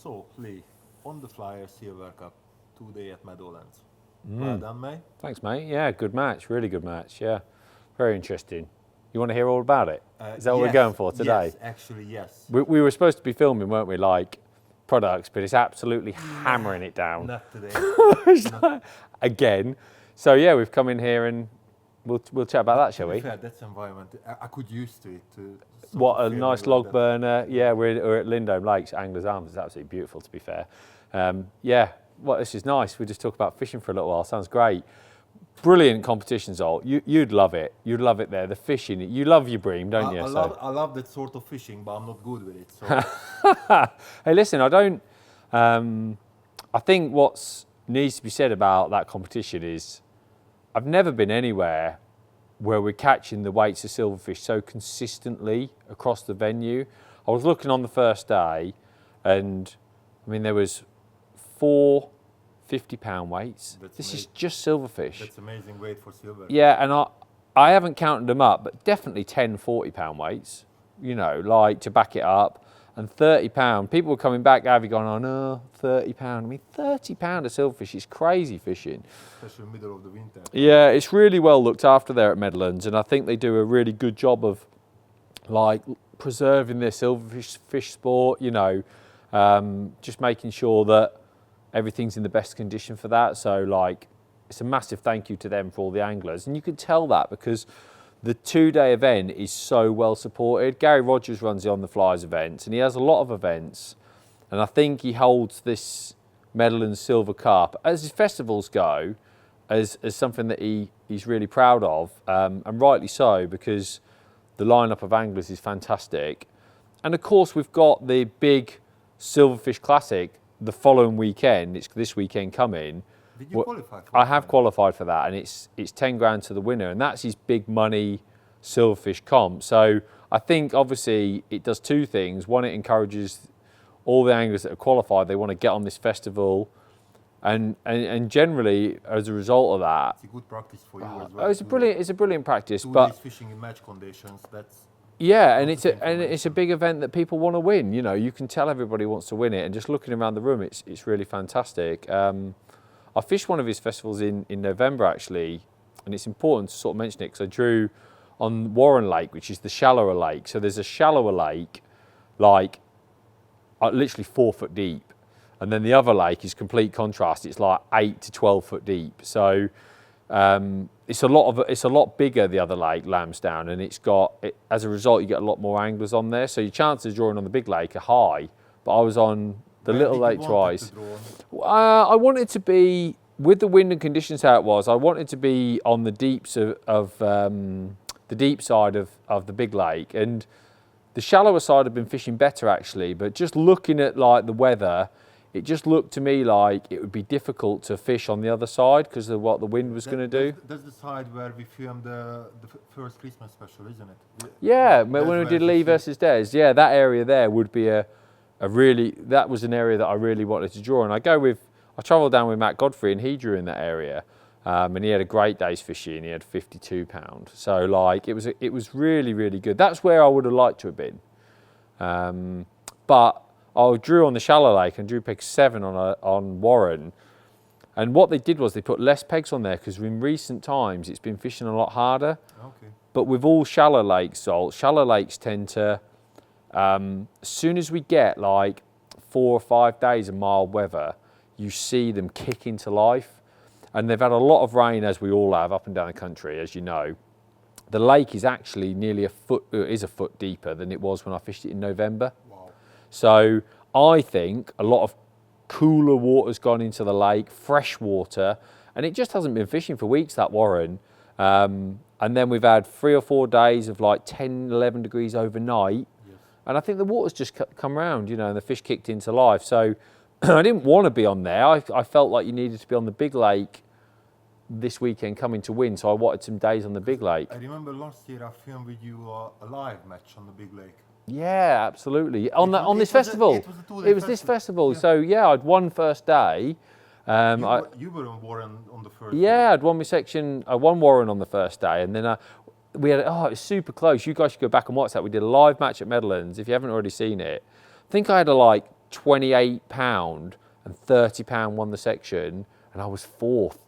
So, Lee, on the Flyer Silver Cup, 2 day at Meadowlands. Well done, mate. Thanks, mate. Yeah, good match. Really good match. Yeah, very interesting. You want to hear all about it? Is that what we're going for today? Yes, actually, yes. We were supposed to be filming, weren't we? Like products, but it's absolutely hammering it down. Not today. Again. So yeah, we've come in here and we'll chat about that, shall To be we? fair, that's environment. I could use to it. What a nice log burner. Yeah, we're at Lindholme Lakes, Anglers Arms. It's absolutely beautiful, to be fair. Yeah, well, this is nice. We just talk about fishing for a little while. Sounds great. Brilliant competition, Zol. You'd love it. You'd love it there. The fishing. You love your bream, don't you? I love that sort of fishing, but I'm not good with it. So. Hey, listen, I don't. I think what needs to be said about that competition is I've never been anywhere where we're catching the weights of silverfish so consistently across the venue. I was looking on the first day, and I mean there was 4 50-pound weights. This is just silverfish. That's amazing weight for silver. Yeah, and I haven't counted them up, but definitely 10 40-pound weights, you know, like to back it up. And 30-pound, people were coming back, Avi going, oh no, 30-pound. I mean, 30-pound of silverfish is crazy fishing. Especially in the middle of the winter. Yeah, it's really well looked after there at Meadowlands, and I think they do a really good job of like preserving their silverfish sport, you know, just making sure that everything's in the best condition for that. So like, it's a massive thank you to them for all the anglers. And you can tell that because the 2-day event is so well supported. Gary Rogers runs the On the Flies events, and he has a lot of events. And I think he holds this Meadowlands Silver Cup, as his festivals go, as something that he's really proud of, and rightly so, because the lineup of anglers is fantastic. And of course, we've got the big Silverfish Classic the following weekend. It's this weekend coming. Did you qualify for I have qualified for that, and it's 10 grand to the winner, and that's his big money silverfish comp. So I think obviously it does two things. One, it encourages all the anglers that are qualified, they want to get on this festival, and generally as a result of that, it's a good practice for you as well. It's a brilliant practice. 2 But days fishing in match conditions, that's yeah, and it's a big event that people want to win. You know, you can tell everybody wants to win it, and just looking around the room, it's really fantastic. I fished one of his festivals in November actually, and it's important to sort of mention it because I drew on Warren Lake, which is the shallower lake. So there's a shallower lake, like literally 4 foot deep, and then the other lake is complete contrast. It's like 8 to 12 foot deep. So it's a lot bigger, the other lake, Lambsdown, and as a result you get a lot more anglers on there. So your chances of drawing on the big lake are high. But I was on the little lake twice. I wanted to be, with the wind and conditions how it was, I wanted to be on the deeps of the deep side of the big lake, and the shallower side had been fishing better actually, but just looking at like the weather, it just looked to me like it would be difficult to fish on the other side because of what the wind was going to do. That's the side where we filmed the first Christmas special, isn't it? Yeah, when we did Lee versus Des, yeah, that area there would be that was an area that I really wanted to draw. And I travelled down with Matt Godfrey, and he drew in that area, and he had a great day's fishing. He had 52-pound, so like it was really, really good. That's where I would have liked to have been, but I drew on the shallow lake and drew peg 7 on Warren. And what they did was they put less pegs on there because in recent times it's been fishing a lot harder. Okay. But with all shallow lakes, shallow lakes tend to, as soon as we get like 4 or 5 days of mild weather, you see them kick into life. And they've had a lot of rain, as we all have, up and down the country, as you know. The lake is actually nearly a foot deeper than it was when I fished it in November. Wow. So I think a lot of cooler water's gone into the lake, fresh water, and it just hasn't been fishing for weeks, that Warren. And then we've had 3 or 4 days of like 10, 11 degrees overnight. Yes. And I think the water's just come round, you know, and the fish kicked into life. So I didn't want to be on there. I felt like you needed to be on the big lake this weekend coming to win, so I wanted some days on the big lake. I remember last year I filmed with you a live match on the big lake. Yeah, absolutely. On this festival. It was this festival. Yeah. So yeah, I'd won first day. You were on Warren on the first day. Yeah, I'd won my section. I won Warren on the first day, and then it was super close. You guys should go back and watch that. We did a live match at Meadowlands. If you haven't already seen it, I think I had a like £28 and £30 won the section, and I was fourth.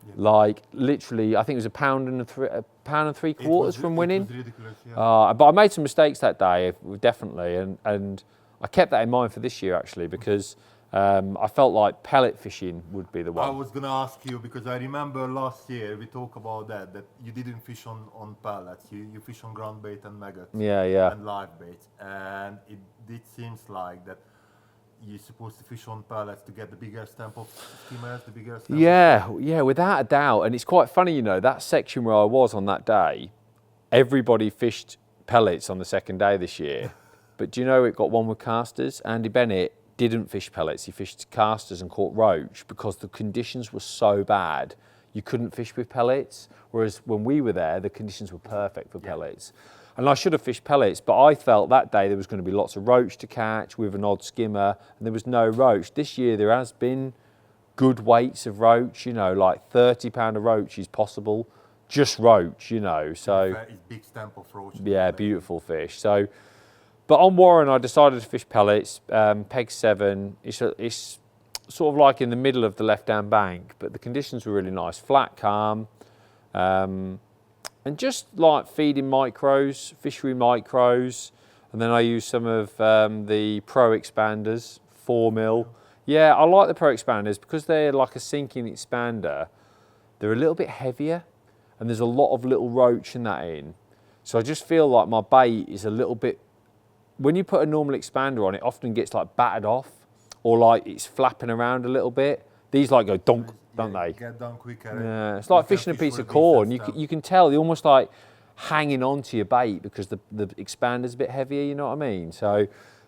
Yeah. Like literally, I think it was a pound and three quarters from winning. It was ridiculous, yeah. But I made some mistakes that day, definitely, and I kept that in mind for this year actually, because I felt like pellet fishing would be the one. I was gonna ask you, because I remember last year we talked about that you didn't fish on pellets, you fish on ground bait and maggots. Yeah. And live bait, and it seems like that you're supposed to fish on pellets to get the bigger stamp of skimmers, the bigger stamp. Yeah, without a doubt. And it's quite funny, you know, that section where I was on that day, everybody fished pellets on the second day this year. But do you know it got one with casters? Andy Bennett didn't fish pellets, he fished casters and caught roach because the conditions were so bad you couldn't fish with pellets. Whereas when we were there, the conditions were perfect for pellets. And I should have fished pellets, but I felt that day there was going to be lots of roach to catch with an odd skimmer, and there was no roach. This year there has been good weights of roach, you know, like £30 of roach is possible, just roach, you know. So It's big stamp of roach. yeah, beautiful fish. So, but on Warren I decided to fish pellets, peg 7. It's sort of like in the middle of the left-hand bank, but the conditions were really nice, flat, calm. And just like feeding micros, fishery micros, and then I use some of the Pro expanders, 4mm. Yeah, I like the Pro expanders because they're like a sinking expander. They're a little bit heavier, and there's a lot of little roach in that in. So I just feel like my bait is a little bit, when you put a normal expander on, it often gets like battered off, or like it's flapping around a little bit. These like go donk, don't they? Get done quicker. Yeah, it's like fishing a piece of corn. You can tell they're almost like hanging on to your bait because the expander's a bit heavier, you know what I mean? So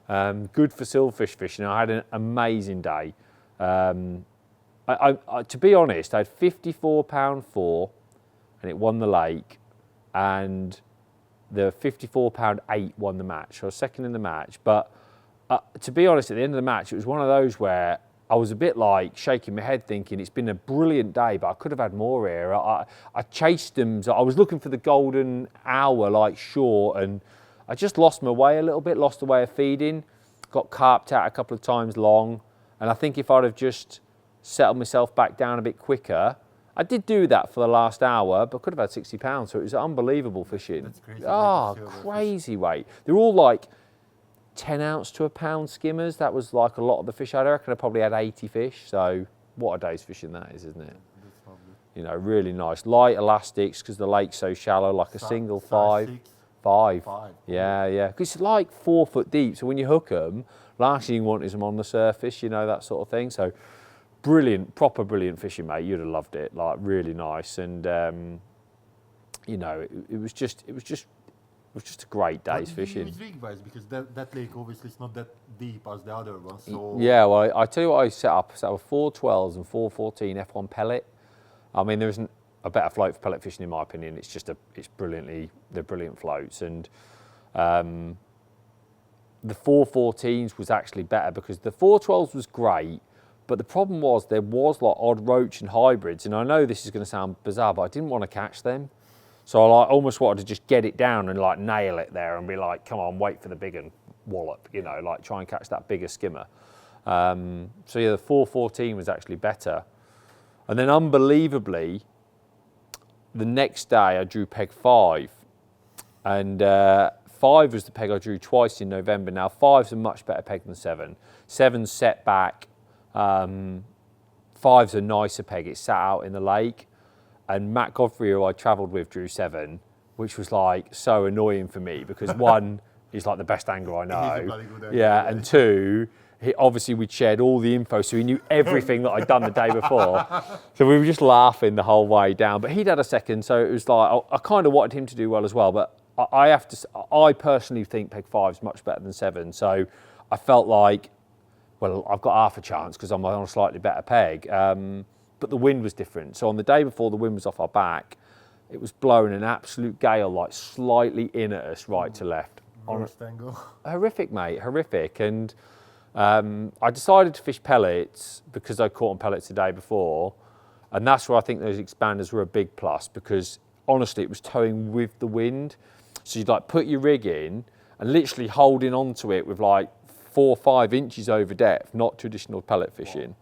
good for silverfish fishing. I had an amazing day. To be honest, I had £54 4 and it won the lake, and the £54 8 won the match. So I was second in the match. But to be honest, at the end of the match, it was one of those where I was a bit like shaking my head thinking it's been a brilliant day, but I could have had more here. I chased them. So I was looking for the golden hour, like short, and I just lost my way a little bit, lost the way of feeding, got carped out a couple of times long. And I think if I'd have just settled myself back down a bit quicker, I did do that for the last hour, but could have had £60. So it was unbelievable fishing. That's crazy. Crazy weight. They're all like 10 ounce to a pound skimmers. That was like a lot of the fish I reckon I probably had 80 fish. So what a day's fishing that is, isn't it? That's lovely. You know, really nice. Light elastics because the lake's so shallow, like a single Size 5. 6? 5. 5. Yeah. Because it's like 4 foot deep. So when you hook them, last thing you want is them on the surface, you know, that sort of thing. So brilliant, proper brilliant fishing, mate. You'd have loved it. Like really nice. And, you know, it was just a great day's fishing. It's rig wise because that lake obviously is not that deep as the other ones. So Yeah, well, I tell you what I set up with 412s and 414 F1 pellet. I mean, there isn't a better float for pellet fishing in my opinion. They're brilliant floats. And the 414s was actually better because the 412s was great, but the problem was there was like odd roach and hybrids. And I know this is going to sound bizarre, but I didn't want to catch them. So I like almost wanted to just get it down and like nail it there and be like, come on, wait for the big one, wallop, you know, like try and catch that bigger skimmer. So yeah, the 414 was actually better. And then unbelievably, the next day I drew peg 5. And 5 was the peg I drew twice in November. Now 5's a much better peg than 7. 7's set back. 5's a nicer peg. It's sat out in the lake. And Matt Godfrey, who I travelled with, drew 7, which was like so annoying for me because 1 is like the best angler I know. He's a bloody good angler, yeah, and 2, obviously we'd shared all the info, so he knew everything that I'd done the day before. So we were just laughing the whole way down. But he'd had a second, so it was like I kind of wanted him to do well as well. But I personally think peg 5 is much better than 7. So I felt like, well, I've got half a chance because I'm on a slightly better peg. But the wind was different. So on the day before the wind was off our back, it was blowing an absolute gale, like slightly in at us, right to left. Worst angle. Horrific, mate, horrific. And I decided to fish pellets because I caught on pellets the day before. And that's where I think those expanders were a big plus because honestly, it was towing with the wind. So you'd like put your rig in and literally holding onto it with like 4 or 5 inches over depth, not traditional pellet fishing.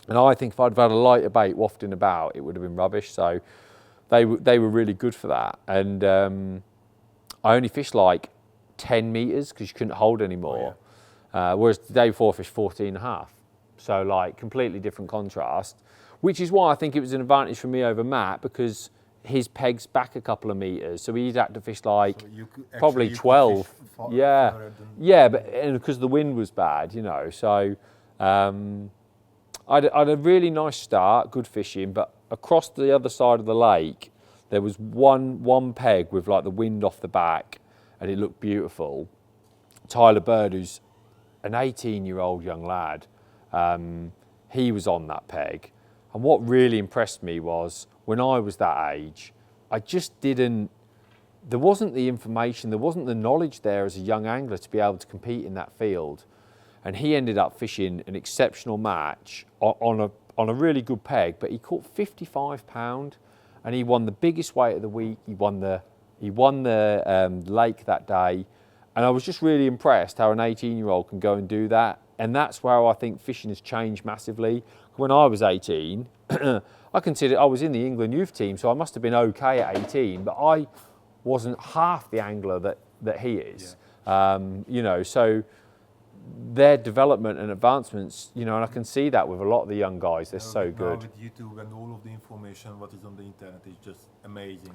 And I think if I'd have had a lighter bait wafting about, it would have been rubbish. So they were really good for that. And I only fished like 10 metres because you couldn't hold anymore. Whereas the day before I fished 14.5. So like completely different contrast, which is why I think it was an advantage for me over Matt, because his peg's back a couple of metres. So he'd had to fish like probably 12. Yeah, but because the wind was bad, you know. So I had a really nice start, good fishing, but across the other side of the lake, there was one peg with like the wind off the back, and it looked beautiful. Tyler Bird, who's an 18-year-old young lad, he was on that peg. And what really impressed me was when I was that age, I just didn't, there wasn't the information, there wasn't the knowledge there as a young angler to be able to compete in that field. And he ended up fishing an exceptional match on a really good peg, but he caught 55 pound, and he won the biggest weight of the week. He won the lake that day, and I was just really impressed how an 18-year-old can go and do that. And that's where I think fishing has changed massively. When I was 18, I considered I was in the England youth team, so I must have been okay at 18, but I wasn't half the angler that he is. You know, so their development and advancements, you know, and I can see that with a lot of the young guys, they're so good. Now with YouTube and all of the information what is on the internet is just amazing.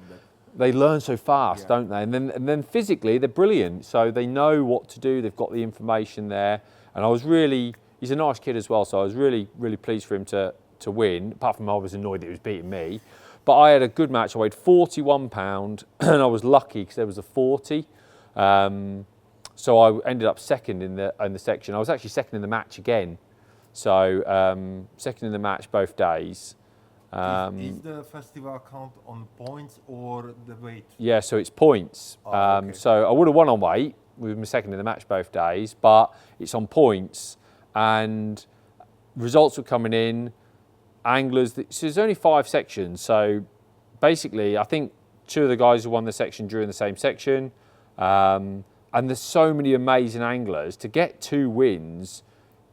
They learn so fast, don't they? And then physically they're brilliant, so they know what to do, they've got the information there. And I was really, he's a nice kid as well, so I was really, really pleased for him to win, apart from I was annoyed that he was beating me. But I had a good match. I weighed 41 pound, and I was lucky because there was a 40. So I ended up second in the section. I was actually second in the match again. So second in the match both days. Is the festival count on points or the weight? Yeah, so it's points. Okay. So I would have won on weight with my second in the match both days, but it's on points, and results were coming in. Anglers, so there's only 5 sections. So basically, I think 2 of the guys who won the section drew in the same section. And there's so many amazing anglers. To get 2 wins,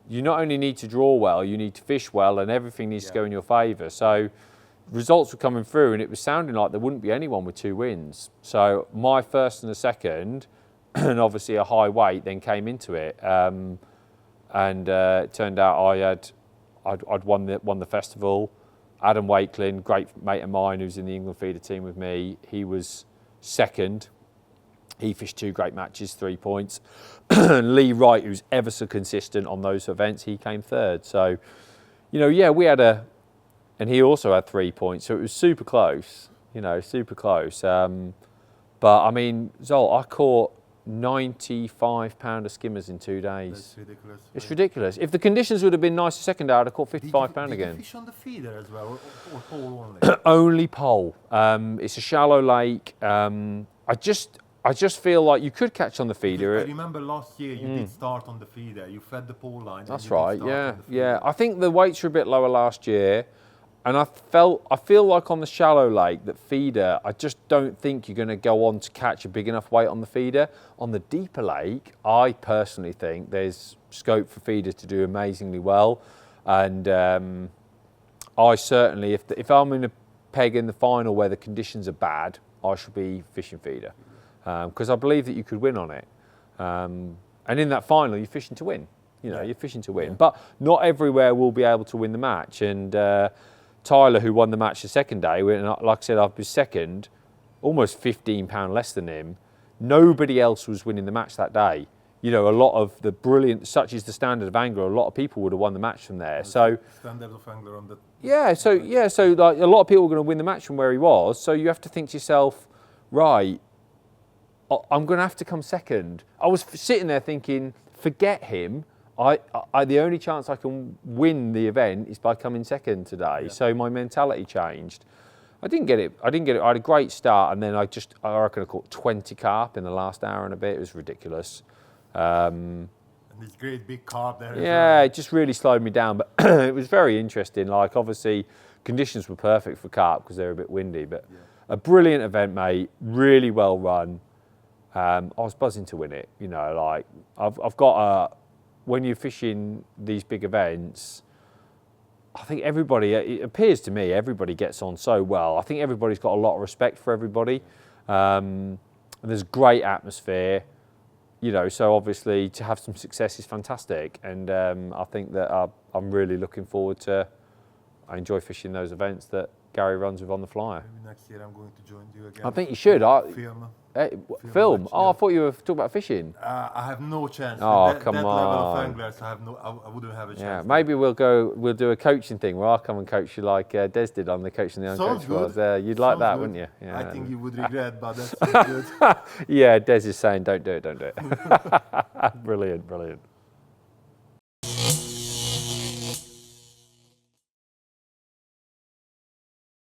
you not only need to draw well, you need to fish well, and everything needs to go in your favour. So results were coming through, and it was sounding like there wouldn't be anyone with 2 wins. So my first and a second, and obviously a high weight, then came into it. It turned out I'd won the festival. Adam Wakelin, great mate of mine who's in the England feeder team with me, he was second. He fished 2 great matches, 3 points. Lee Wright, who's ever so consistent on those events, he came third. So, you know, yeah, we had and he also had 3 points. So it was super close, you know, super close. But I mean, Zol, I caught 95 pound of skimmers in 2 days. That's ridiculous. It's ridiculous. If the conditions would have been nice the second day, I'd have caught 55 pound again. Did you fish on the feeder as well, or pole only? Only pole. It's a shallow lake. I just feel like you could catch on the feeder. I remember last year you did start on the feeder. You fed the pole line. That's right. Yeah. I think the weights were a bit lower last year, and I feel like on the shallow lake that feeder, I just don't think you're going to go on to catch a big enough weight on the feeder. On the deeper lake, I personally think there's scope for feeder to do amazingly well, and I certainly, if I'm in a peg in the final where the conditions are bad, I should be fishing feeder. Because I believe that you could win on it. And in that final, you're fishing to win. You know, you're fishing to win. But not everywhere will be able to win the match. And Tyler, who won the match the second day, like I said, I was second, almost 15 pound less than him. Nobody else was winning the match that day. You know, a lot of the brilliant, such is the standard of angler, a lot of people would have won the match from there. So standard of angler on the... So like, a lot of people were going to win the match from where he was. So you have to think to yourself, right, I'm going to have to come second. I was sitting there thinking, forget him. The only chance I can win the event is by coming second today. Yeah. So my mentality changed. I didn't get it. I had a great start, and then I reckon I caught 20 carp in the last hour and a bit. It was ridiculous. And this great big carp there. Yeah, it just really slowed me down. But it was very interesting. Like, obviously, conditions were perfect for carp because they were a bit windy. But a brilliant event, mate. Really well run. I was buzzing to win it. You know, like I've got when you're fishing these big events, I think everybody, it appears to me, everybody gets on so well. I think everybody's got a lot of respect for everybody. And there's great atmosphere, you know, so obviously to have some success is fantastic. And I think that I'm really looking forward to, I enjoy fishing those events that Gary runs with On the Flyer. Maybe next year I'm going to join you again. I think you should. Film? Match, Oh, yeah. I thought you were talking about fishing. I have no chance. Oh, With come that level of on. anglers, I wouldn't have a chance. Yeah, maybe we'll do a coaching thing where I'll come and coach you like Des did on the Coaching the Sounds Uncoachable. good. You'd like Sounds that, good. wouldn't you? Yeah. I think you would regret, but that's good. Yeah, Des is saying don't do it. Brilliant.